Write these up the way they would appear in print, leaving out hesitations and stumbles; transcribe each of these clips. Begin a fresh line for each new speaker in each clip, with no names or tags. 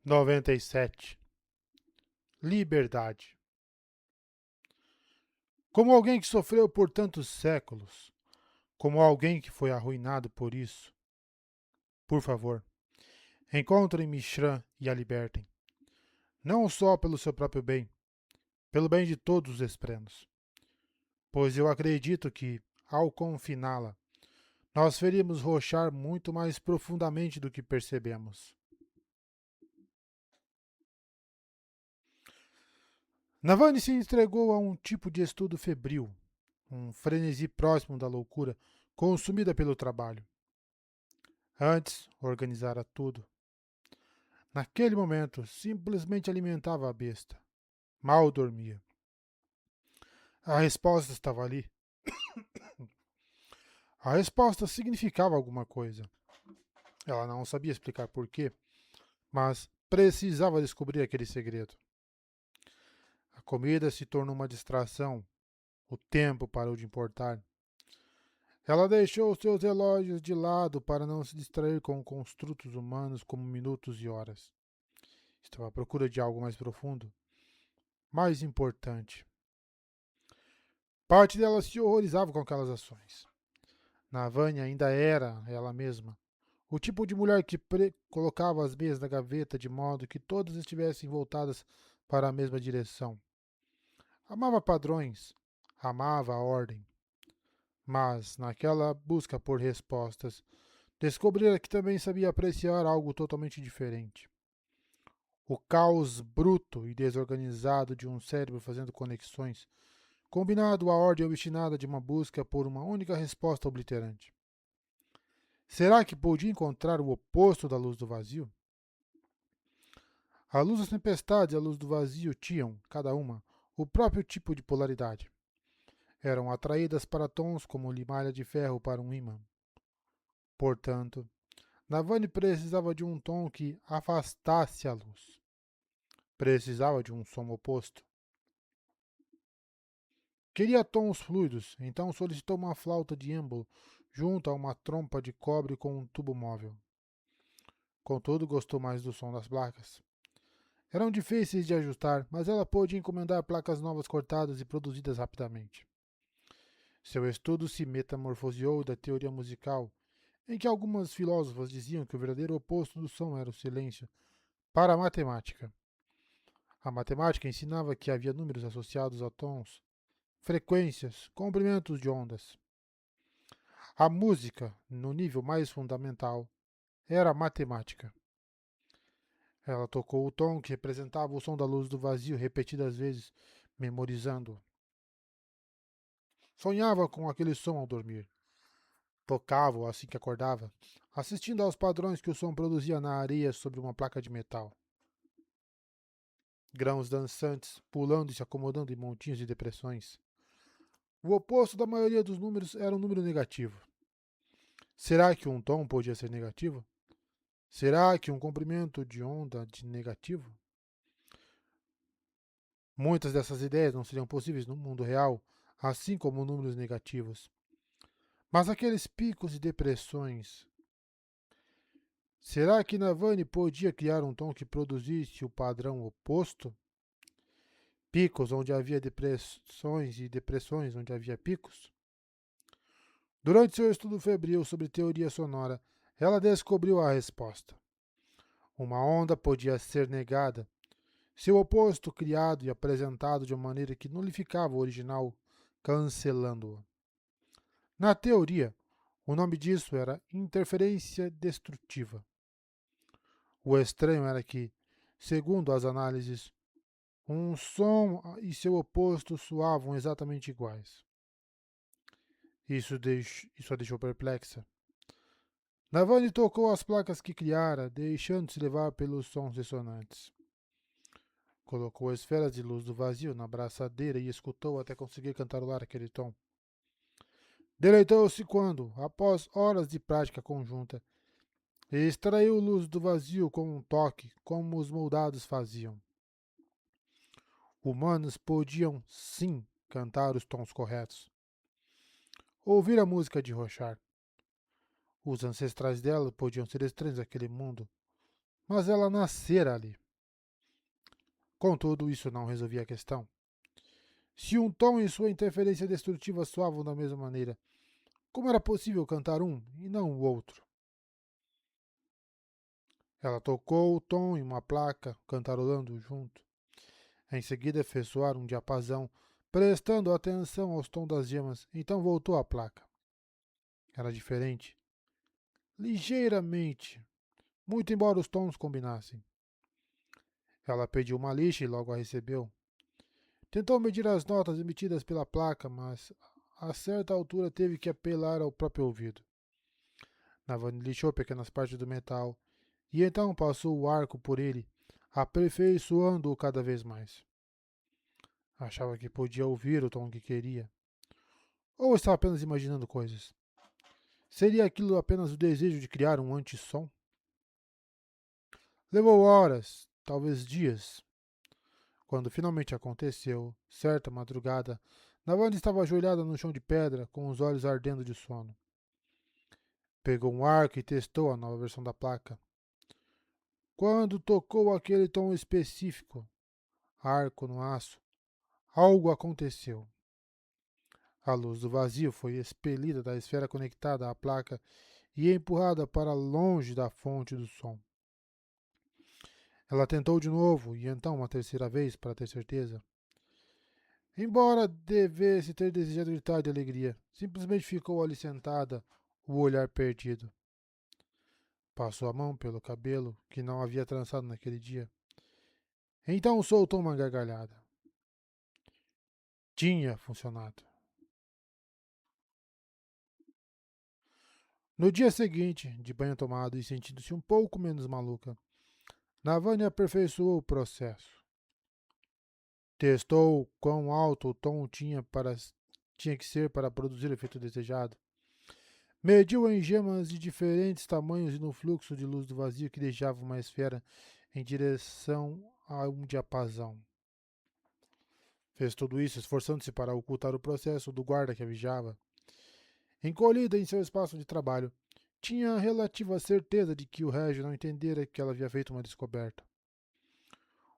97. Liberdade. Como alguém que sofreu por tantos séculos, como alguém que foi arruinado por isso, por favor, encontrem Mishran e a libertem. Não só pelo seu próprio bem, pelo bem de todos os Esprenos. Pois eu acredito que, ao confiná-la, nós feríamos Rochar muito mais profundamente do que percebemos. Navani se entregou a um tipo de estudo febril, um frenesi próximo da loucura, consumida pelo trabalho. Antes, organizara tudo. Naquele momento, simplesmente alimentava a besta. Mal dormia. A resposta estava ali. A resposta significava alguma coisa. Ela não sabia explicar porquê, mas precisava descobrir aquele segredo. A comida se tornou uma distração. O tempo parou de importar. Ela deixou seus relógios de lado para não se distrair com construtos humanos como minutos e horas. Estava à procura de algo mais profundo, mais importante. Parte dela se horrorizava com aquelas ações. Navânia ainda era ela mesma, o tipo de mulher que colocava as meias na gaveta de modo que todas estivessem voltadas para a mesma direção. Amava padrões, amava a ordem, mas, naquela busca por respostas, descobrira que também sabia apreciar algo totalmente diferente. O caos bruto e desorganizado de um cérebro fazendo conexões, combinado à ordem obstinada de uma busca por uma única resposta obliterante. Será que podia encontrar o oposto da luz do vazio? A luz das tempestades e a luz do vazio tinham, cada uma, o próprio tipo de polaridade. Eram atraídas para tons como limalha de ferro para um ímã. Portanto, Navani precisava de um tom que afastasse a luz. Precisava de um som oposto. Queria tons fluidos, então solicitou uma flauta de êmbolo junto a uma trompa de cobre com um tubo móvel. Contudo, gostou mais do som das placas. Eram difíceis de ajustar, mas ela pôde encomendar placas novas cortadas e produzidas rapidamente. Seu estudo se metamorfoseou da teoria musical, em que algumas filósofas diziam que o verdadeiro oposto do som era o silêncio, para a matemática. A matemática ensinava que havia números associados a tons, frequências, comprimentos de ondas. A música, no nível mais fundamental, era matemática. Ela tocou o tom que representava o som da luz do vazio repetidas vezes, memorizando-o. Sonhava com aquele som ao dormir. Tocava-o assim que acordava, assistindo aos padrões que o som produzia na areia sobre uma placa de metal. Grãos dançantes, pulando e se acomodando em montinhos de depressões. O oposto da maioria dos números era um número negativo. Será que um tom podia ser negativo? Será que um comprimento de onda de negativo? Muitas dessas ideias não seriam possíveis no mundo real, assim como números negativos. Mas aqueles picos e depressões. Será que Navani podia criar um tom que produzisse o padrão oposto? Picos onde havia depressões e depressões onde havia picos? Durante seu estudo febril sobre teoria sonora, ela descobriu a resposta. Uma onda podia ser negada, seu oposto criado e apresentado de uma maneira que nulificava o original, cancelando-o. Na teoria, o nome disso era interferência destrutiva. O estranho era que, segundo as análises, um som e seu oposto soavam exatamente iguais. Isso a deixou perplexa. Navani tocou as placas que criara, deixando-se levar pelos sons ressonantes. Colocou esferas de luz do vazio na braçadeira e escutou até conseguir cantarolar aquele tom. Deleitou-se quando, após horas de prática conjunta, extraiu luz do vazio com um toque, como os moldados faziam. Humanos podiam, sim, cantar os tons corretos. Ouvir a música de Rochar. Os ancestrais dela podiam ser estranhos àquele mundo, mas ela nascera ali. Contudo, isso não resolvia a questão. Se um tom e sua interferência destrutiva soavam da mesma maneira, como era possível cantar um e não o outro? Ela tocou o tom em uma placa, cantarolando junto. Em seguida fez soar um diapasão, prestando atenção aos tons das gemas, então voltou à placa. Era diferente. Ligeiramente, muito embora os tons combinassem. Ela pediu uma lixa e logo a recebeu. Tentou medir as notas emitidas pela placa, mas a certa altura teve que apelar ao próprio ouvido. Navani lixou pequenas partes do metal e então passou o arco por ele, aperfeiçoando-o cada vez mais. Achava que podia ouvir o tom que queria. Ou estava apenas imaginando coisas? Seria aquilo apenas o desejo de criar um antissom? Levou horas, talvez dias. Quando finalmente aconteceu, certa madrugada, Navani estava ajoelhada no chão de pedra, com os olhos ardendo de sono. Pegou um arco e testou a nova versão da placa. Quando tocou aquele tom específico, arco no aço, algo aconteceu. A luz do vazio foi expelida da esfera conectada à placa e empurrada para longe da fonte do som. Ela tentou de novo e então uma terceira vez para ter certeza. Embora devesse ter desejado gritar de alegria, simplesmente ficou ali sentada, o olhar perdido. Passou a mão pelo cabelo, que não havia trançado naquele dia. Então soltou uma gargalhada. Tinha funcionado. No dia seguinte, de banho tomado e sentindo-se um pouco menos maluca, Navani aperfeiçoou o processo. Testou quão alto o tom tinha que ser para produzir o efeito desejado. Mediu em gemas de diferentes tamanhos e no fluxo de luz do vazio que deixava uma esfera em direção a um diapasão. Fez tudo isso esforçando-se para ocultar o processo do guarda que a vigiava. Encolhida em seu espaço de trabalho, tinha relativa certeza de que o Régio não entendera que ela havia feito uma descoberta.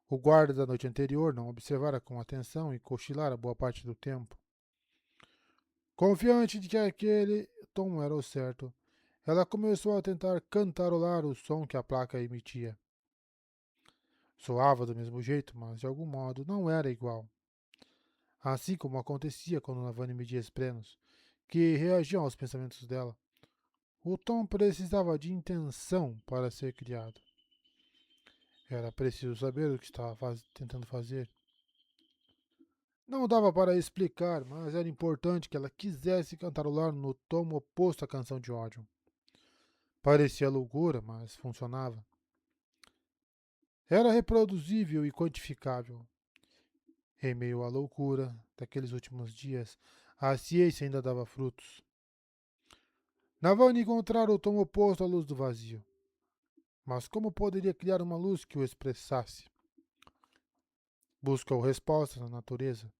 O guarda da noite anterior não observara com atenção e cochilara boa parte do tempo. Confiante de que aquele tom era o certo, ela começou a tentar cantarolar o som que a placa emitia. Soava do mesmo jeito, mas de algum modo não era igual. Assim como acontecia quando Navani media esprenos, que reagiam aos pensamentos dela. O tom precisava de intenção para ser criado. Era preciso saber o que estava tentando fazer. Não dava para explicar, mas era importante que ela quisesse cantarolar no tom oposto à canção de ódio. Parecia loucura, mas funcionava. Era reproduzível e quantificável. Em meio à loucura daqueles últimos dias, a ciência ainda dava frutos. Navani encontrara o tom oposto à luz do vazio. Mas como poderia criar uma luz que o expressasse? Buscou respostas na natureza.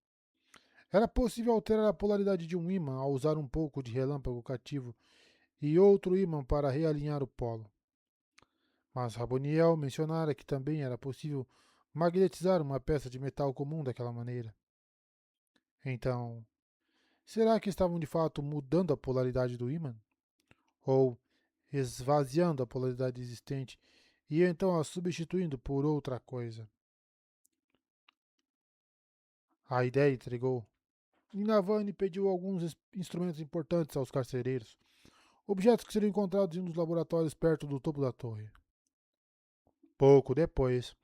Era possível alterar a polaridade de um ímã ao usar um pouco de relâmpago cativo e outro ímã para realinhar o polo. Mas Raboniel mencionara que também era possível magnetizar uma peça de metal comum daquela maneira. Então, será que estavam de fato mudando a polaridade do ímã? Ou esvaziando a polaridade existente e então a substituindo por outra coisa? A ideia intrigou. Navani pediu alguns instrumentos importantes aos carcereiros, objetos que seriam encontrados em um dos laboratórios perto do topo da torre. Pouco depois,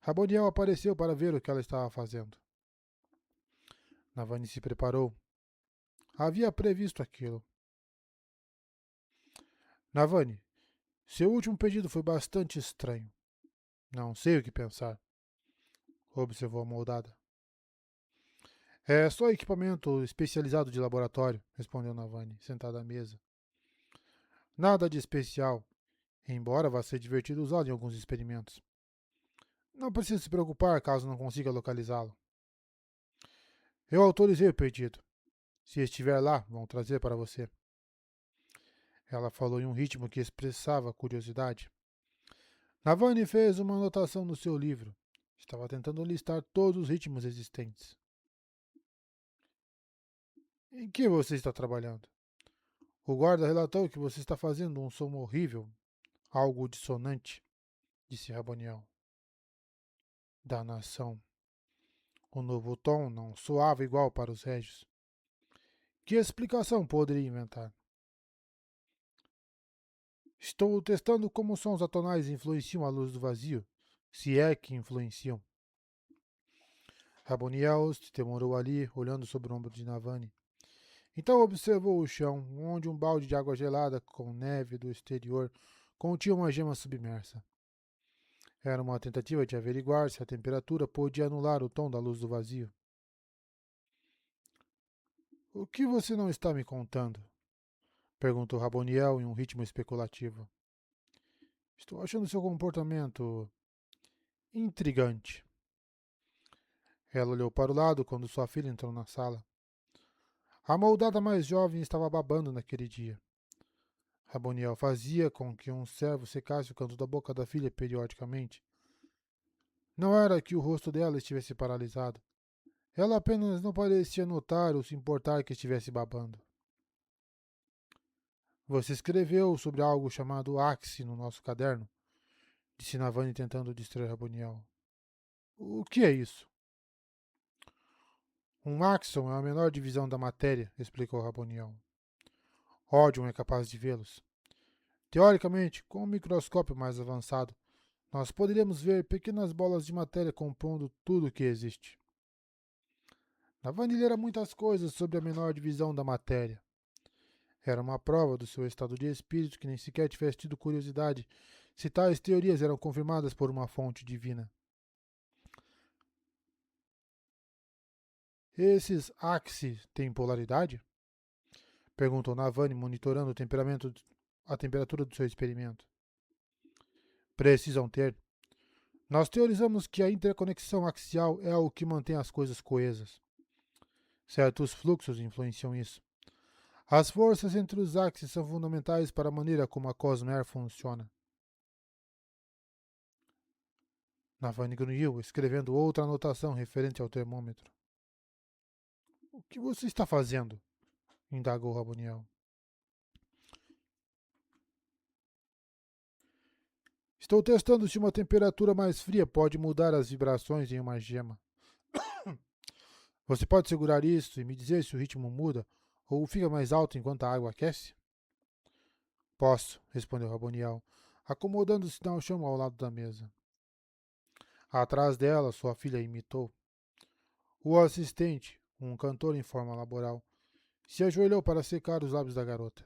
Raboniel apareceu para ver o que ela estava fazendo. Navani se preparou. Havia previsto aquilo. Navani, seu último pedido foi bastante estranho. Não sei o que pensar, observou a moldada. É só equipamento especializado de laboratório, respondeu Navani, sentada à mesa. Nada de especial, embora vá ser divertido usá-lo em alguns experimentos. Não precisa se preocupar caso não consiga localizá-lo. Eu autorizei o pedido. Se estiver lá, vão trazer para você. Ela falou em um ritmo que expressava curiosidade. Navani fez uma anotação no seu livro. Estava tentando listar todos os ritmos existentes. Em que você está trabalhando? O guarda relatou que você está fazendo um som horrível, algo dissonante, disse Raboniel. Danação. O novo tom não soava igual para os régios. Que explicação poderia inventar? Estou testando como sons atonais influenciam a luz do vazio, se é que influenciam. Raboniel se demorou ali, olhando sobre o ombro de Navani. Então observou o chão, onde um balde de água gelada com neve do exterior continha uma gema submersa. Era uma tentativa de averiguar se a temperatura podia anular o tom da luz do vazio. O que você não está me contando? Perguntou Raboniel em um ritmo especulativo. Estou achando seu comportamento intrigante. Ela olhou para o lado quando sua filha entrou na sala. A moldada mais jovem estava babando naquele dia. Raboniel fazia com que um servo secasse o canto da boca da filha periodicamente. Não era que o rosto dela estivesse paralisado. Ela apenas não parecia notar ou se importar que estivesse babando. Você escreveu sobre algo chamado Axie no nosso caderno, disse Navani tentando distrair Raboniel. O que é isso? Um axon é a menor divisão da matéria, explicou Raboniel. Odium é capaz de vê-los. Teoricamente, com um microscópio mais avançado, nós poderíamos ver pequenas bolas de matéria compondo tudo o que existe. Navani lera muitas coisas sobre a menor divisão da matéria. Era uma prova do seu estado de espírito que nem sequer tivesse tido curiosidade se tais teorias eram confirmadas por uma fonte divina. Esses axes têm polaridade? Perguntou Navani, monitorando a temperatura do seu experimento. Precisam ter. Nós teorizamos que a interconexão axial é o que mantém as coisas coesas. Certos fluxos influenciam isso. As forças entre os axes são fundamentais para a maneira como a Cosmere funciona. Navani grunhiu, escrevendo outra anotação referente ao termômetro. O que você está fazendo? Indagou Raboniel. Estou testando se uma temperatura mais fria pode mudar as vibrações em uma gema. Você pode segurar isso e me dizer se o ritmo muda ou fica mais alto enquanto a água aquece? Posso, respondeu Raboniel, acomodando-se no chão ao lado da mesa. Atrás dela, sua filha imitou. O assistente, um cantor em forma laboral, se ajoelhou para secar os lábios da garota.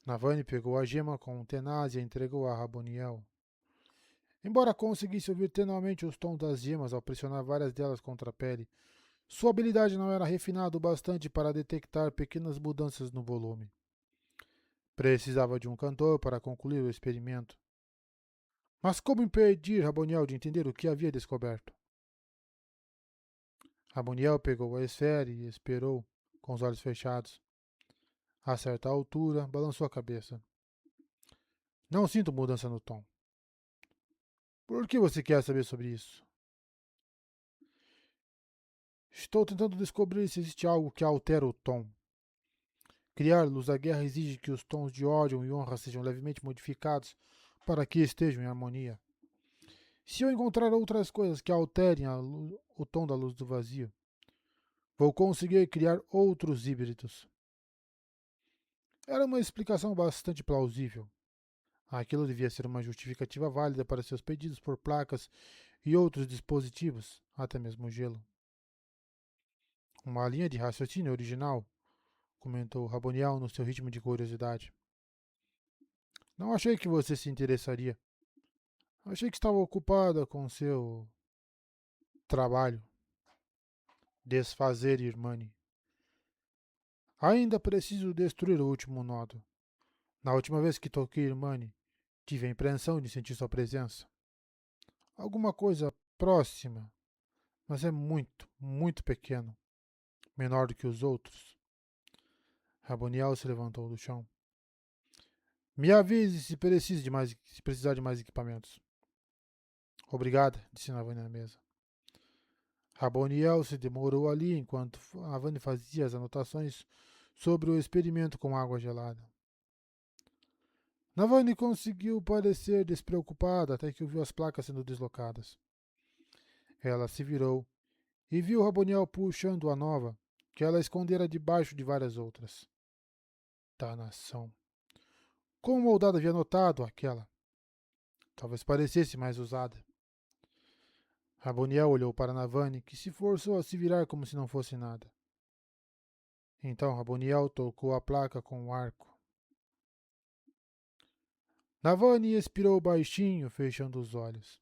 Navani pegou a gema com tenaz e a entregou a Raboniel. Embora conseguisse ouvir tenuamente os tons das gemas ao pressionar várias delas contra a pele, sua habilidade não era refinada o bastante para detectar pequenas mudanças no volume. Precisava de um cantor para concluir o experimento. Mas como impedir Raboniel de entender o que havia descoberto? Raboniel pegou a esfera e esperou, com os olhos fechados. A certa altura, balançou a cabeça. Não sinto mudança no tom. Por que você quer saber sobre isso? Estou tentando descobrir se existe algo que altera o tom. Criar luz da guerra exige que os tons de ódio e honra sejam levemente modificados para que estejam em harmonia. Se eu encontrar outras coisas que alterem o tom da luz do vazio, vou conseguir criar outros híbridos. Era uma explicação bastante plausível. Aquilo devia ser uma justificativa válida para seus pedidos por placas e outros dispositivos, até mesmo gelo. Uma linha de raciocínio original, comentou Raboniel no seu ritmo de curiosidade. Não achei que você se interessaria. Achei que estava ocupada com seu trabalho. Desfazer Irmani. Ainda preciso destruir o último nodo. Na última vez que toquei Irmani, tive a impressão de sentir sua presença. Alguma coisa próxima, mas é muito, muito pequeno. Menor do que os outros. Raboniel se levantou do chão. Me avise se precisar de mais equipamentos. Obrigada, disse Navani na mesa. Raboniel se demorou ali enquanto Navani fazia as anotações sobre o experimento com água gelada. Navani conseguiu parecer despreocupada até que ouviu as placas sendo deslocadas. Ela se virou e viu Raboniel puxando a nova, que ela escondera debaixo de várias outras. Danação. Como Moldado havia notado aquela. Talvez parecesse mais usada. Raboniel olhou para Navani, que se forçou a se virar como se não fosse nada. Então Raboniel tocou a placa com o arco. Navani expirou baixinho, fechando os olhos.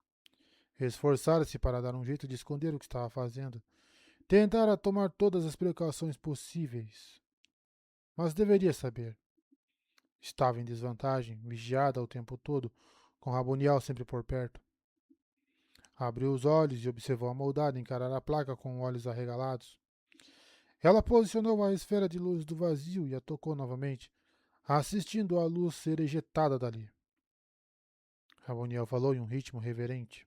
Esforçara-se para dar um jeito de esconder o que estava fazendo. Tentara tomar todas as precauções possíveis. Mas deveria saber. Estava em desvantagem, vigiada o tempo todo, com Raboniel sempre por perto. Abriu os olhos e observou a moldada encarar a placa com olhos arregalados. Ela posicionou a esfera de luz do vazio e a tocou novamente, assistindo a luz ser ejetada dali. Raboniel falou em um ritmo reverente.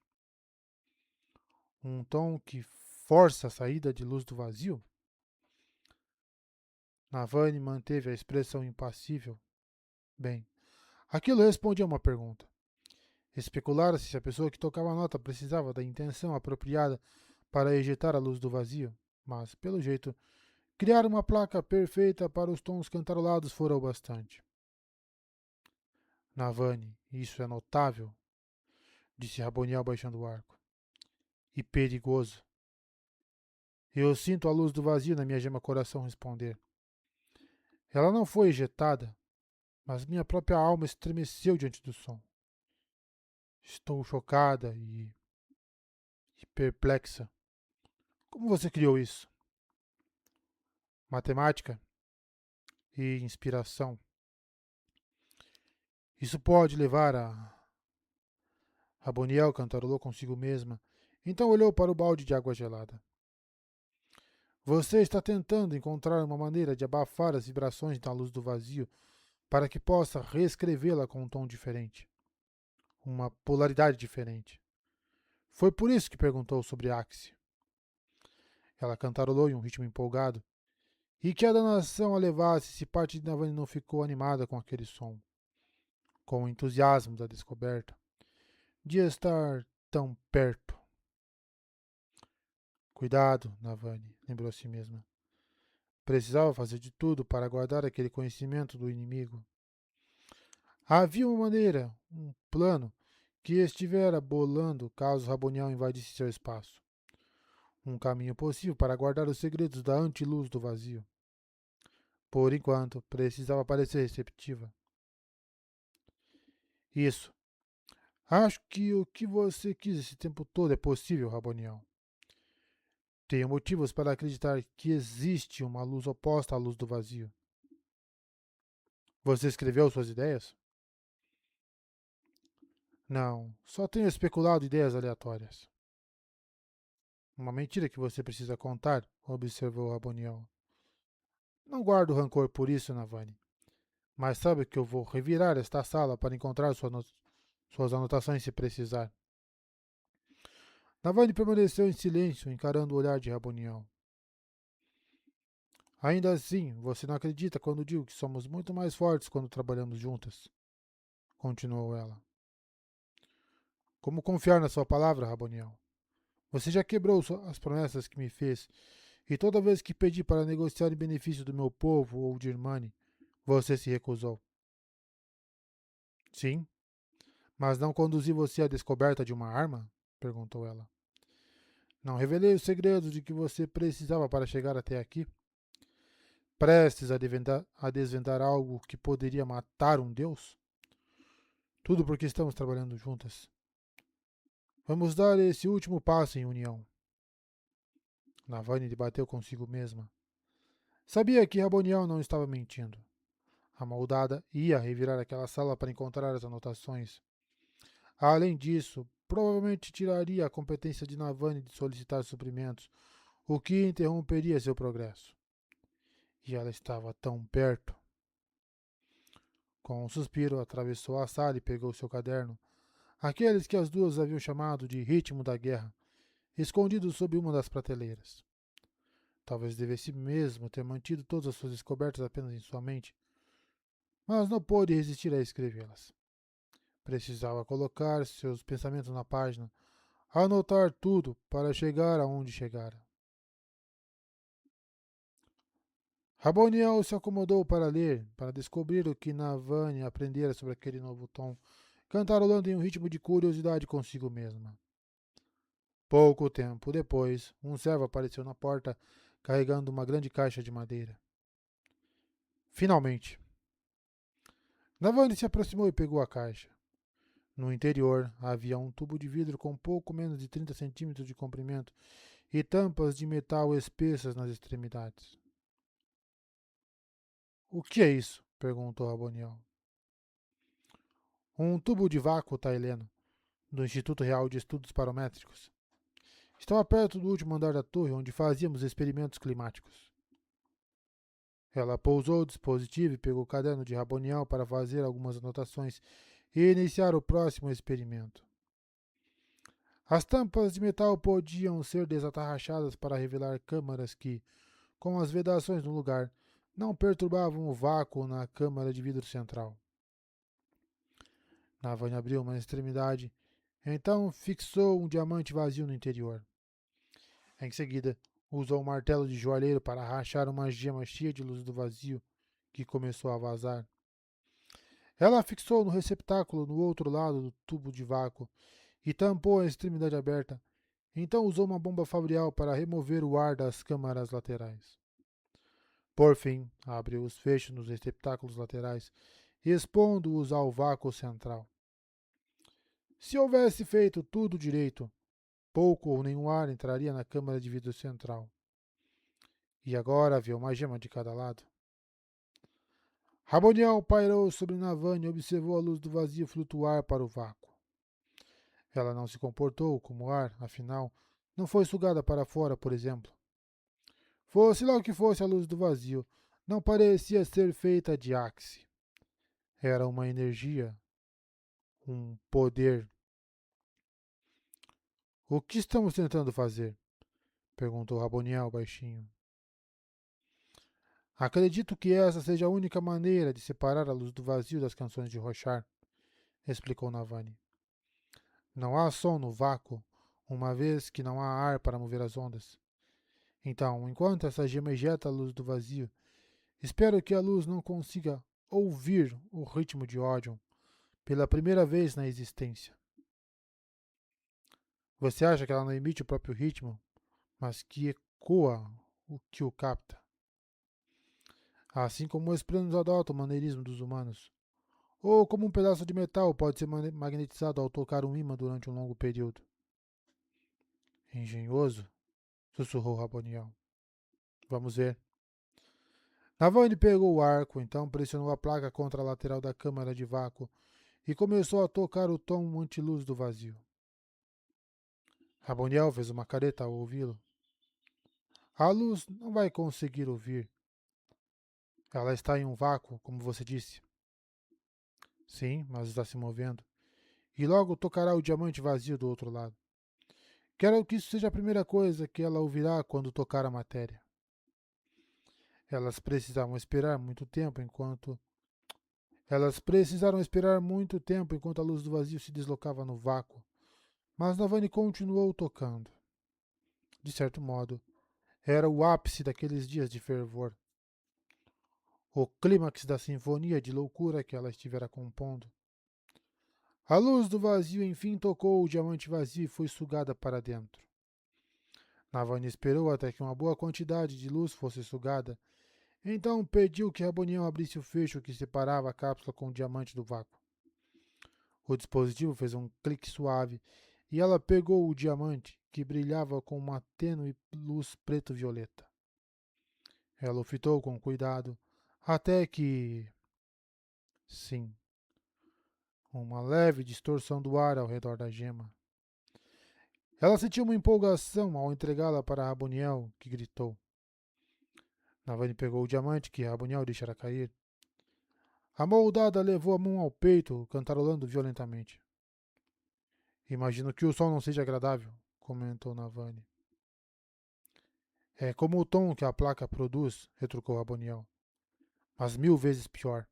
Um tom que força a saída de luz do vazio? Navani manteve a expressão impassível. Bem, aquilo respondia a uma pergunta. Especulara-se se a pessoa que tocava a nota precisava da intenção apropriada para ejetar a luz do vazio, mas, pelo jeito, criar uma placa perfeita para os tons cantarolados fora o bastante. Navani, isso é notável, disse Raboniel baixando o arco. E perigoso. Eu sinto a luz do vazio na minha gema coração responder. Ela não foi ejetada, mas minha própria alma estremeceu diante do som. Estou chocada e perplexa. Como você criou isso? Matemática e inspiração. Isso pode levar a. Raboniel cantarolou consigo mesma, então olhou para o balde de água gelada. Você está tentando encontrar uma maneira de abafar as vibrações da luz do vazio para que possa reescrevê-la com um tom diferente. Uma polaridade diferente. Foi por isso que perguntou sobre Axie. Ela cantarolou em um ritmo empolgado. E que a danação a levasse se parte de Navani não ficou animada com aquele som. Com o entusiasmo da descoberta. De estar tão perto. Cuidado, Navani, lembrou a si mesma. Precisava fazer de tudo para guardar aquele conhecimento do inimigo. Havia uma maneira, um plano, que estivera bolando caso Raboniel invadisse seu espaço. Um caminho possível para guardar os segredos da antiluz do vazio. Por enquanto, precisava parecer receptiva. Isso. Acho que o que você quis esse tempo todo é possível, Raboniel. Tenho motivos para acreditar que existe uma luz oposta à luz do vazio. Você escreveu suas ideias? Não, só tenho especulado ideias aleatórias. Uma mentira que você precisa contar, observou Raboniel. Não guardo rancor por isso, Navani. Mas sabe que eu vou revirar esta sala para encontrar suas anotações se precisar. Navani permaneceu em silêncio, encarando o olhar de Raboniel. Ainda assim, você não acredita quando digo que somos muito mais fortes quando trabalhamos juntas, continuou ela. Como confiar na sua palavra, Raboniel? Você já quebrou as promessas que me fez, e toda vez que pedi para negociar em benefício do meu povo ou de Irmani, você se recusou. Sim, mas não conduzi você à descoberta de uma arma? Perguntou ela. Não revelei os segredos de que você precisava para chegar até aqui? Prestes a desvendar algo que poderia matar um deus? Tudo porque estamos trabalhando juntas. Vamos dar esse último passo em união. Navani debateu consigo mesma. Sabia que Raboniel não estava mentindo. A moldada ia revirar aquela sala para encontrar as anotações. Além disso, provavelmente tiraria a competência de Navani de solicitar suprimentos, o que interromperia seu progresso. E ela estava tão perto. Com um suspiro, atravessou a sala e pegou seu caderno, aqueles que as duas haviam chamado de ritmo da guerra, escondido sob uma das prateleiras. Talvez devesse mesmo ter mantido todas as suas descobertas apenas em sua mente, mas não pôde resistir a escrevê-las. Precisava colocar seus pensamentos na página, anotar tudo para chegar aonde chegara. Raboniel se acomodou para ler, para descobrir o que Navani aprendera sobre aquele novo tom, cantarolando em um ritmo de curiosidade consigo mesma. Pouco tempo depois, um servo apareceu na porta, carregando uma grande caixa de madeira. Finalmente! Navani se aproximou e pegou a caixa. No interior havia um tubo de vidro com pouco menos de 30 centímetros de comprimento e tampas de metal espessas nas extremidades. O que é isso? Perguntou Raboniel. Um tubo de vácuo taileno, do Instituto Real de Estudos Parométricos. Estava perto do último andar da torre, onde fazíamos experimentos climáticos. Ela pousou o dispositivo e pegou o caderno de Raboniel para fazer algumas anotações e iniciar o próximo experimento. As tampas de metal podiam ser desatarrachadas para revelar câmaras que, com as vedações no lugar, não perturbavam o vácuo na câmara de vidro central. Navan abriu uma extremidade, então fixou um diamante vazio no interior. Em seguida, usou um martelo de joalheiro para rachar uma gema cheia de luz do vazio, que começou a vazar. Ela a fixou no receptáculo no outro lado do tubo de vácuo e tampou a extremidade aberta. Então usou uma bomba fabrial para remover o ar das câmaras laterais. Por fim, abriu os fechos nos receptáculos laterais, expondo-os ao vácuo central. Se houvesse feito tudo direito, pouco ou nenhum ar entraria na câmara de vidro central. E agora havia uma gema de cada lado. Raboniel pairou sobre Navan e observou a luz do vazio flutuar para o vácuo. Ela não se comportou como ar, afinal, não foi sugada para fora, por exemplo. Fosse lá o que fosse a luz do vazio, não parecia ser feita de áxice. Era uma energia, um poder. O que estamos tentando fazer? Perguntou Raboniel baixinho. Acredito que essa seja a única maneira de separar a luz do vazio das canções de Rochar, explicou Navani. Não há som no vácuo, uma vez que não há ar para mover as ondas. Então, enquanto essa gema ejeta a luz do vazio, espero que a luz não consiga ouvir o ritmo de Ódion pela primeira vez na existência. Você acha que ela não emite o próprio ritmo, mas que ecoa o que o capta? Assim como os planos adotam o maneirismo dos humanos. Ou como um pedaço de metal pode ser magnetizado ao tocar um ímã durante um longo período. Engenhoso, sussurrou Raboniel. Vamos ver. Navani pegou o arco, então pressionou a placa contra a lateral da câmara de vácuo e começou a tocar o tom antiluz do vazio. Raboniel fez uma careta ao ouvi-lo. A luz não vai conseguir ouvir. Ela está em um vácuo, como você disse. Sim, mas está se movendo. E logo tocará o diamante vazio do outro lado. Quero que isso seja a primeira coisa que ela ouvirá quando tocar a matéria. Elas precisaram esperar muito tempo enquanto a luz do vazio se deslocava no vácuo, mas Navani continuou tocando. De certo modo, era o ápice daqueles dias de fervor. O clímax da sinfonia de loucura que ela estivera compondo. A luz do vazio enfim tocou o diamante vazio e foi sugada para dentro. Navani esperou até que uma boa quantidade de luz fosse sugada, então pediu que Raboniel abrisse o fecho que separava a cápsula com o diamante do vácuo. O dispositivo fez um clique suave e ela pegou o diamante, que brilhava com uma tênue luz preto-violeta. Ela o fitou com cuidado, até que... Sim, uma leve distorção do ar ao redor da gema. Ela sentiu uma empolgação ao entregá-la para Raboniel, que gritou. Navani pegou o diamante que Raboniel deixara cair. A moldada levou a mão ao peito, cantarolando violentamente. Imagino que o som não seja agradável, comentou Navani. É como o tom que a placa produz, retrucou Raboniel. Mas 1000 vezes pior.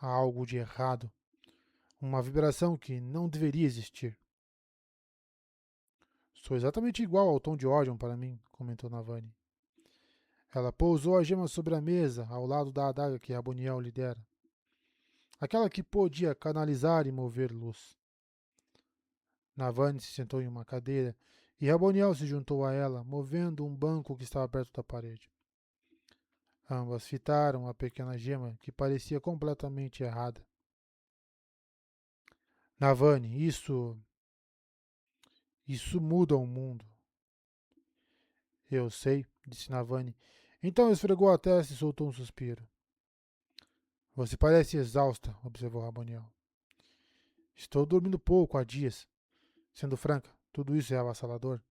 Há algo de errado. Uma vibração que não deveria existir. Sou exatamente igual ao tom de Orion para mim, comentou Navani. Ela pousou a gema sobre a mesa, ao lado da adaga que Raboniel lhe dera. Aquela que podia canalizar e mover luz. Navani se sentou em uma cadeira e Raboniel se juntou a ela, movendo um banco que estava perto da parede. Ambas fitaram a pequena gema que parecia completamente errada. Navani, isso muda o mundo. Eu sei, disse Navani. Então esfregou a testa e soltou um suspiro. Você parece exausta, observou Raboniel. Estou dormindo pouco há dias. Sendo franca, tudo isso é avassalador.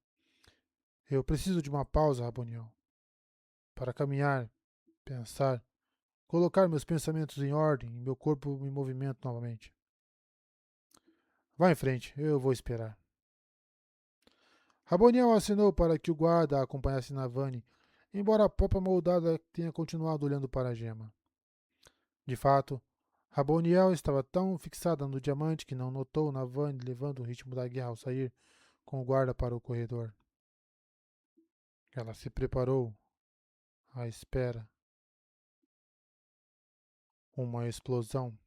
Eu preciso de uma pausa, Raboniel. Para caminhar, pensar, colocar meus pensamentos em ordem e meu corpo em movimento novamente. Vá em frente, eu vou esperar. Raboniel acenou para que o guarda a acompanhasse Navani, embora a própria moldada tenha continuado olhando para a gema. De fato, Raboniel estava tão fixada no diamante que não notou Navani levando o ritmo da guerra ao sair com o guarda para o corredor. Ela se preparou à espera. Uma explosão.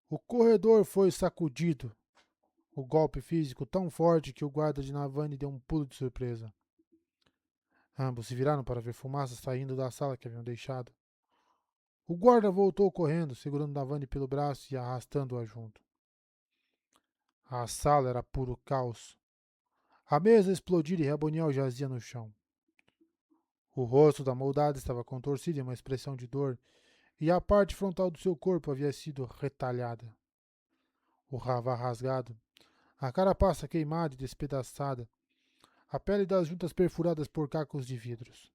O corredor foi sacudido, o golpe físico tão forte que o guarda de Navani deu um pulo de surpresa. Ambos se viraram para ver fumaça saindo da sala que haviam deixado. O guarda voltou correndo, segurando Navani pelo braço e arrastando-a junto. A sala era puro caos. A mesa explodira e Raboniel jazia no chão. O rosto da moldada estava contorcido em uma expressão de dor, e a parte frontal do seu corpo havia sido retalhada. O rava rasgado, a carapaça queimada e despedaçada, a pele das juntas perfuradas por cacos de vidros.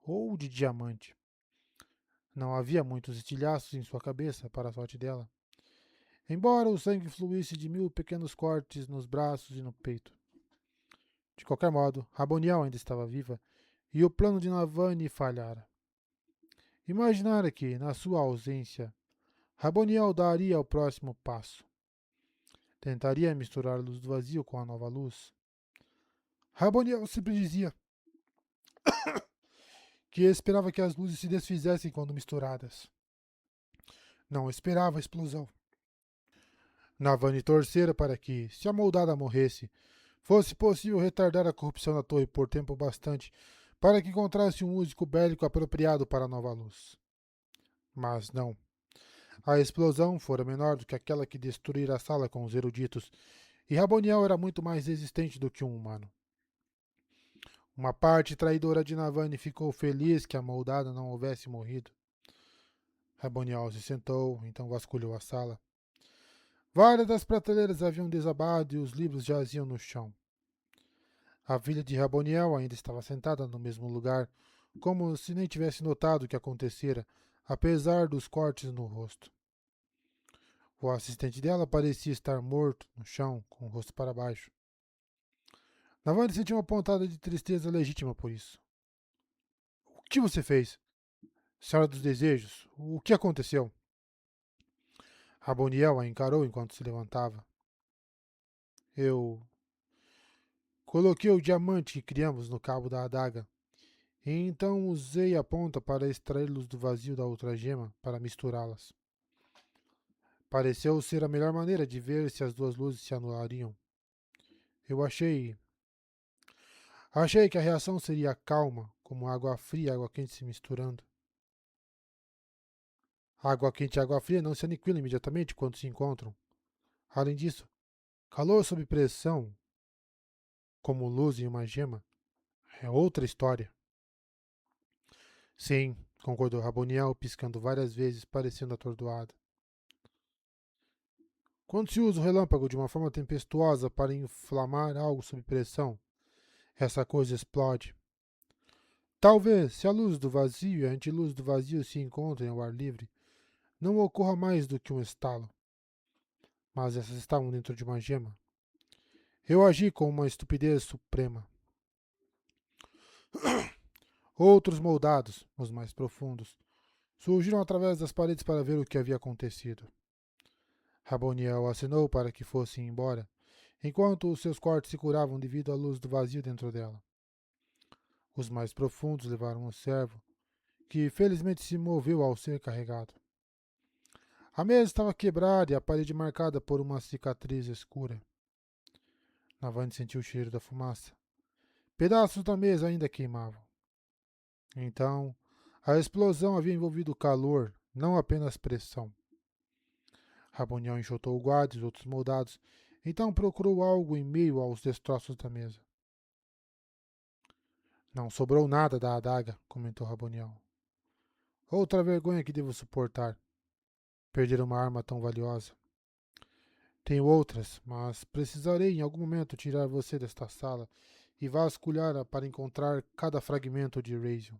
Ou de diamante. Não havia muitos estilhaços em sua cabeça, para a sorte dela. Embora o sangue fluísse de 1000 pequenos cortes nos braços e no peito. De qualquer modo, Raboniel ainda estava viva, e o plano de Navani falhara. Imaginara que, na sua ausência, Raboniel daria o próximo passo. Tentaria misturar a luz do vazio com a nova luz. Raboniel sempre dizia que esperava que as luzes se desfizessem quando misturadas. Não esperava a explosão. Navani torcera para que, se a moldada morresse, fosse possível retardar a corrupção da torre por tempo bastante para que encontrasse um músico bélico apropriado para a nova luz. Mas não. A explosão fora menor do que aquela que destruíra a sala com os eruditos, e Raboniel era muito mais resistente do que um humano. Uma parte traidora de Navani ficou feliz que a moldada não houvesse morrido. Raboniel se sentou, então vasculhou a sala. Várias das prateleiras haviam desabado e os livros jaziam no chão. A filha de Raboniel ainda estava sentada no mesmo lugar, como se nem tivesse notado o que acontecera, apesar dos cortes no rosto. O assistente dela parecia estar morto no chão, com o rosto para baixo. Navani sentiu uma pontada de tristeza legítima por isso. O que você fez? Senhora dos Desejos, o que aconteceu? Raboniel a encarou enquanto se levantava. Eu coloquei o diamante que criamos no cabo da adaga, e então usei a ponta para extraí-los do vazio da outra gema para misturá-las. Pareceu ser a melhor maneira de ver se as duas luzes se anulariam. Eu achei que a reação seria calma, como água fria e água quente se misturando. Água quente e água fria não se aniquilam imediatamente quando se encontram. Além disso, calor sob pressão, como luz em uma gema, é outra história. Sim, concordou Raboniel, piscando várias vezes, parecendo atordoado. Quando se usa o relâmpago de uma forma tempestuosa para inflamar algo sob pressão, essa coisa explode. Talvez, se a luz do vazio e a antiluz do vazio se encontrem ao ar livre, não ocorra mais do que um estalo. Mas essas estavam dentro de uma gema. Eu agi com uma estupidez suprema. Outros moldados, os mais profundos, surgiram através das paredes para ver o que havia acontecido. Raboniel acenou para que fossem embora, enquanto os seus cortes se curavam devido à luz do vazio dentro dela. Os mais profundos levaram o servo, que felizmente se moveu ao ser carregado. A mesa estava quebrada e a parede marcada por uma cicatriz escura. Navani sentiu o cheiro da fumaça. Pedaços da mesa ainda queimavam. Então, a explosão havia envolvido calor, não apenas pressão. Raboniel enxotou o guarda e os outros moldados, então procurou algo em meio aos destroços da mesa. Não sobrou nada da adaga, comentou Raboniel. Outra vergonha que devo suportar. Perder uma arma tão valiosa. Tenho outras, mas precisarei em algum momento tirar você desta sala e vasculhá-la para encontrar cada fragmento de Razion.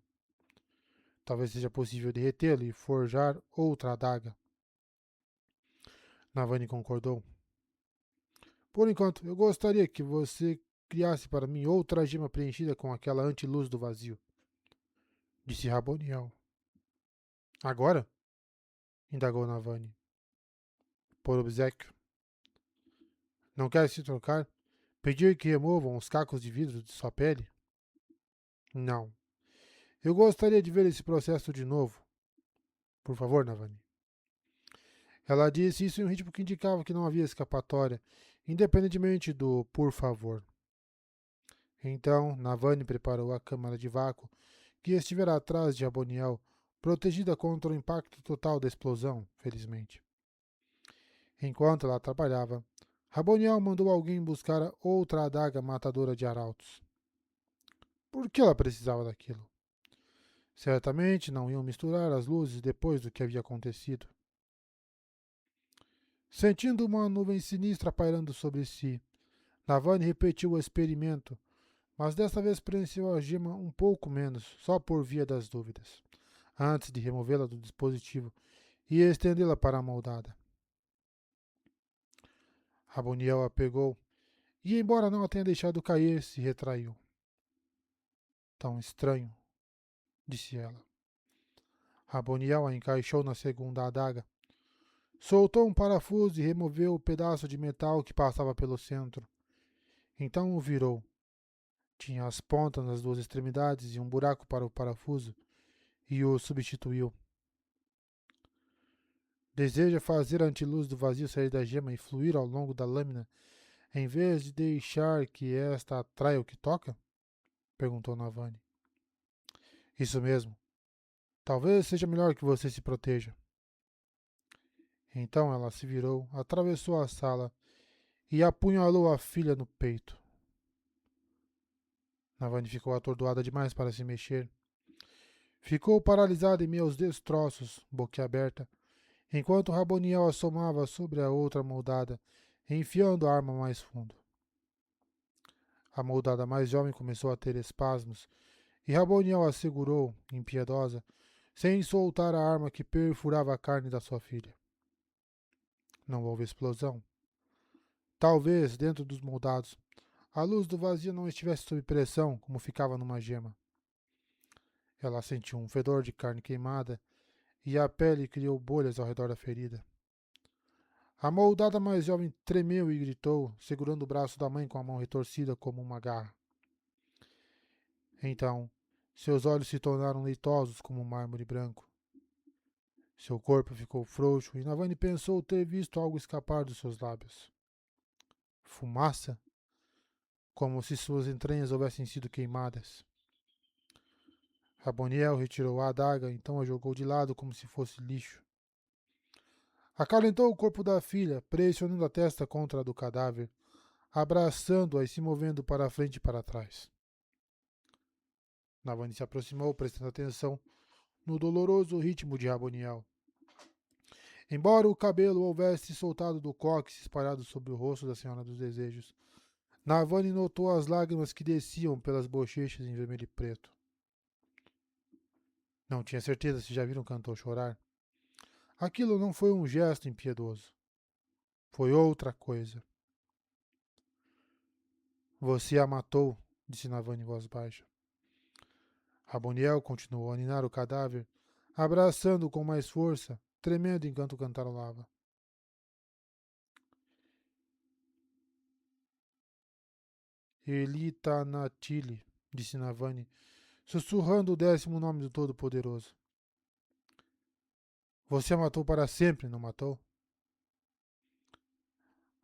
Talvez seja possível derretê-lo e forjar outra adaga. Navani concordou. Por enquanto, eu gostaria que você criasse para mim outra gema preenchida com aquela antiluz do vazio, disse Raboniel. Agora? Indagou Navani. Por obséquio. Não quer se trocar? Pedir que removam os cacos de vidro de sua pele? Não. Eu gostaria de ver esse processo de novo. Por favor, Navani. Ela disse isso em um ritmo que indicava que não havia escapatória, independentemente do por favor. Então, Navani preparou a câmara de vácuo, que estivera atrás de Raboniel, protegida contra o impacto total da explosão, felizmente. Enquanto ela trabalhava, Raboniel mandou alguém buscar outra adaga matadora de arautos. Por que ela precisava daquilo? Certamente não iam misturar as luzes depois do que havia acontecido. Sentindo uma nuvem sinistra pairando sobre si, Navani repetiu o experimento, mas desta vez preencheu a gema um pouco menos, só por via das dúvidas, antes de removê-la do dispositivo e estendê-la para a moldada. Raboniel a pegou e, embora não a tenha deixado cair, se retraiu. Tão estranho, disse ela. Raboniel a encaixou na segunda adaga. Soltou um parafuso e removeu o pedaço de metal que passava pelo centro. Então o virou. Tinha as pontas nas duas extremidades e um buraco para o parafuso, e o substituiu. Deseja fazer a antiluz do vazio sair da gema e fluir ao longo da lâmina, em vez de deixar que esta atraia o que toca? Perguntou Navani. Isso mesmo. Talvez seja melhor que você se proteja. Então ela se virou, atravessou a sala e apunhalou a filha no peito. Navani ficou atordoada demais para se mexer. Ficou paralisada em meio aos destroços, boquiaberta, enquanto Raboniel assomava sobre a outra moldada, enfiando a arma mais fundo. A moldada mais jovem começou a ter espasmos, e Raboniel a segurou, impiedosa, sem soltar a arma que perfurava a carne da sua filha. Não houve explosão. Talvez, dentro dos moldados, a luz do vazio não estivesse sob pressão, como ficava numa gema. Ela sentiu um fedor de carne queimada, e a pele criou bolhas ao redor da ferida. A moldada mais jovem tremeu e gritou, segurando o braço da mãe com a mão retorcida como uma garra. Então, seus olhos se tornaram leitosos como um mármore branco. Seu corpo ficou frouxo e Navani pensou ter visto algo escapar dos seus lábios. Fumaça? Como se suas entranhas houvessem sido queimadas. Raboniel retirou a adaga, então a jogou de lado como se fosse lixo. Acalentou o corpo da filha, pressionando a testa contra a do cadáver, abraçando-a e se movendo para a frente e para trás. Navani se aproximou, prestando atenção no doloroso ritmo de Raboniel. Embora o cabelo houvesse soltado do cóccix espalhado sobre o rosto da Senhora dos Desejos, Navani notou as lágrimas que desciam pelas bochechas em vermelho e preto. Não tinha certeza se já viram um cantor chorar. Aquilo não foi um gesto impiedoso. Foi outra coisa. Você a matou, disse Navani em voz baixa. Raboniel continuou a ninar o cadáver, abraçando-o com mais força, tremendo enquanto cantarolava. Elita Natili, disse Navani, sussurrando o 10º nome do Todo-Poderoso. Você a matou para sempre, não matou?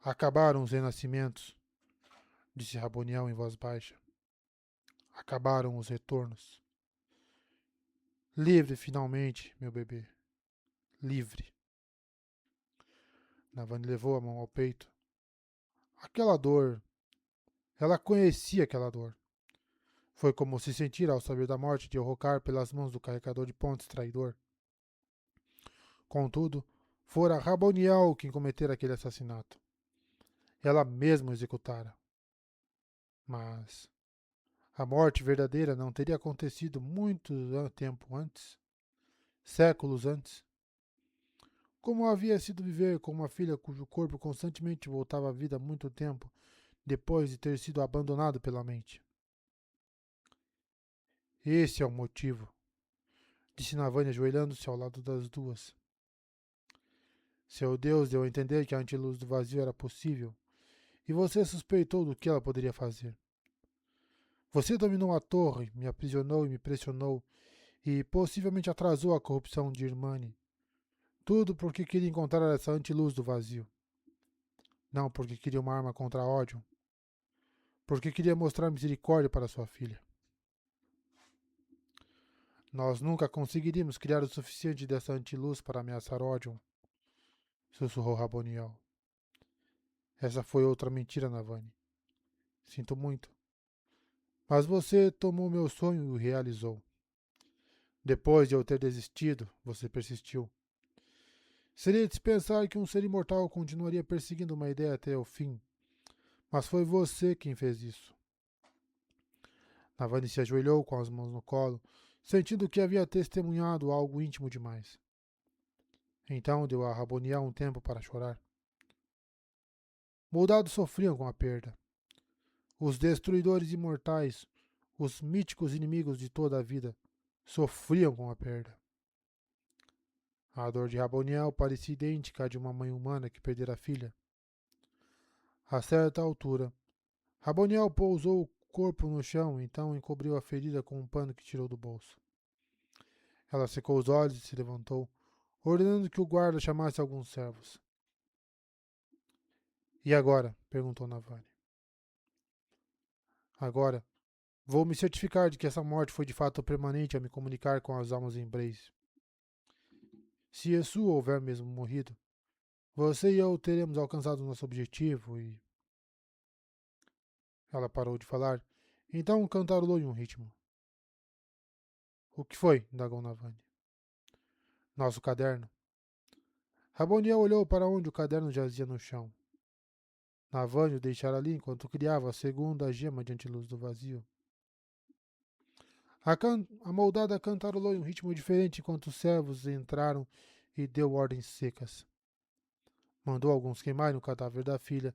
Acabaram os renascimentos, disse Raboniel em voz baixa. Acabaram os retornos. Livre finalmente, meu bebê. Livre. Navani levou a mão ao peito. Aquela dor. Ela conhecia aquela dor. Foi como se sentir ao saber da morte de Orrocar pelas mãos do carregador de pontes traidor. Contudo, fora Raboniel quem cometera aquele assassinato. Ela mesma o executara. Mas a morte verdadeira não teria acontecido muito tempo antes? Séculos antes? Como havia sido viver com uma filha cujo corpo constantemente voltava à vida há muito tempo depois de ter sido abandonado pela mente? Esse é o motivo, disse Navani ajoelhando-se ao lado das duas. Seu Deus deu a entender que a antiluz do vazio era possível, e você suspeitou do que ela poderia fazer. Você dominou a torre, me aprisionou e me pressionou, e possivelmente atrasou a corrupção de Irmani. Tudo porque queria encontrar essa antiluz do vazio. Não porque queria uma arma contra ódio. Porque queria mostrar misericórdia para sua filha. Nós nunca conseguiríamos criar o suficiente dessa antiluz para ameaçar ódio, sussurrou Raboniel. Essa foi outra mentira, Navani. Sinto muito. Mas você tomou meu sonho e o realizou. Depois de eu ter desistido, você persistiu. Seria de se pensar que um ser imortal continuaria perseguindo uma ideia até o fim. Mas foi você quem fez isso. Navani se ajoelhou com as mãos no colo, sentindo que havia testemunhado algo íntimo demais. Então deu a Raboniel um tempo para chorar. Moldados sofriam com a perda. Os destruidores imortais, os míticos inimigos de toda a vida, sofriam com a perda. A dor de Raboniel parecia idêntica à de uma mãe humana que perdera a filha. A certa altura, Raboniel pousou o corpo no chão, então encobriu a ferida com um pano que tirou do bolso. Ela secou os olhos e se levantou, ordenando que o guarda chamasse alguns servos. E agora? Perguntou Navani. Agora, vou me certificar de que essa morte foi de fato permanente a me comunicar com as almas em Blaze. Se Yesu houver mesmo morrido, você e eu teremos alcançado nosso objetivo e... Ela parou de falar, então cantarolou em um ritmo. O que foi? Indagou Navani. Nosso caderno. Raboniel olhou para onde o caderno jazia no chão. Navani o deixara ali enquanto criava a segunda gema de antiluz do vazio. A moldada cantarolou em um ritmo diferente enquanto os servos entraram e deu ordens secas. Mandou alguns queimarem o cadáver da filha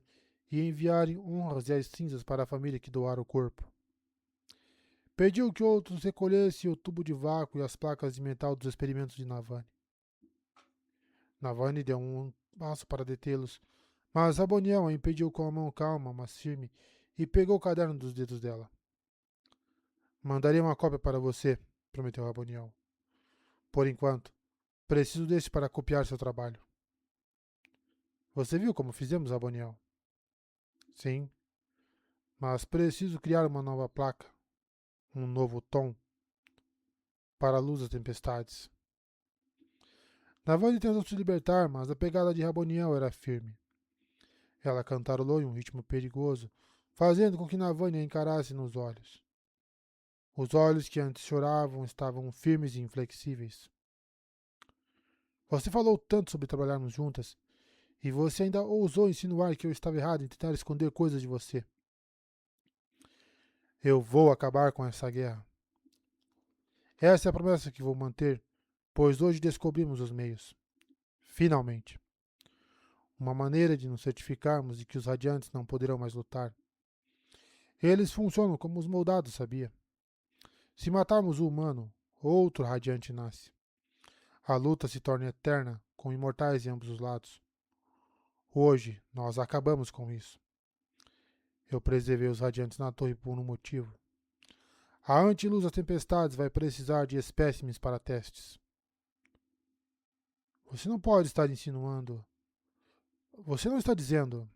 e enviarem honras e as cinzas para a família que doara o corpo. Pediu que outros recolhessem o tubo de vácuo e as placas de metal dos experimentos de Navani. Navani deu um passo para detê-los, mas Raboniel a impediu com a mão calma, mas firme, e pegou o caderno dos dedos dela. Mandarei uma cópia para você, prometeu Raboniel. Por enquanto, preciso desse para copiar seu trabalho. Você viu como fizemos, Raboniel? Sim, mas preciso criar uma nova placa, um novo tom, para a luz das tempestades. Navani tentou se libertar, mas a pegada de Raboniel era firme. Ela cantarolou em um ritmo perigoso, fazendo com que Navani a encarasse nos olhos. Os olhos que antes choravam estavam firmes e inflexíveis. Você falou tanto sobre trabalharmos juntas, e você ainda ousou insinuar que eu estava errado em tentar esconder coisas de você. Eu vou acabar com essa guerra. Essa é a promessa que vou manter, pois hoje descobrimos os meios. Finalmente. Uma maneira de nos certificarmos de que os radiantes não poderão mais lutar. Eles funcionam como os moldados, sabia? Se matarmos o humano, outro radiante nasce. A luta se torna eterna, com imortais em ambos os lados. Hoje, nós acabamos com isso. Eu preservei os radiantes na torre por um motivo. A antiluz das tempestades vai precisar de espécimes para testes. Você não pode estar insinuando. Você não está dizendo.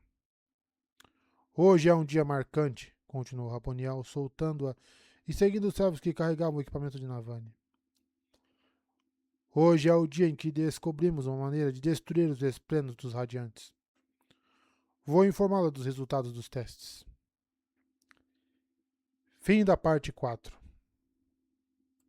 Hoje é um dia marcante, continuou Raponiel, soltando-a e seguindo os servos que carregavam o equipamento de Navani. Hoje é o dia em que descobrimos uma maneira de destruir os esplenos dos radiantes. Vou informá-la dos resultados dos testes. Fim da parte 4.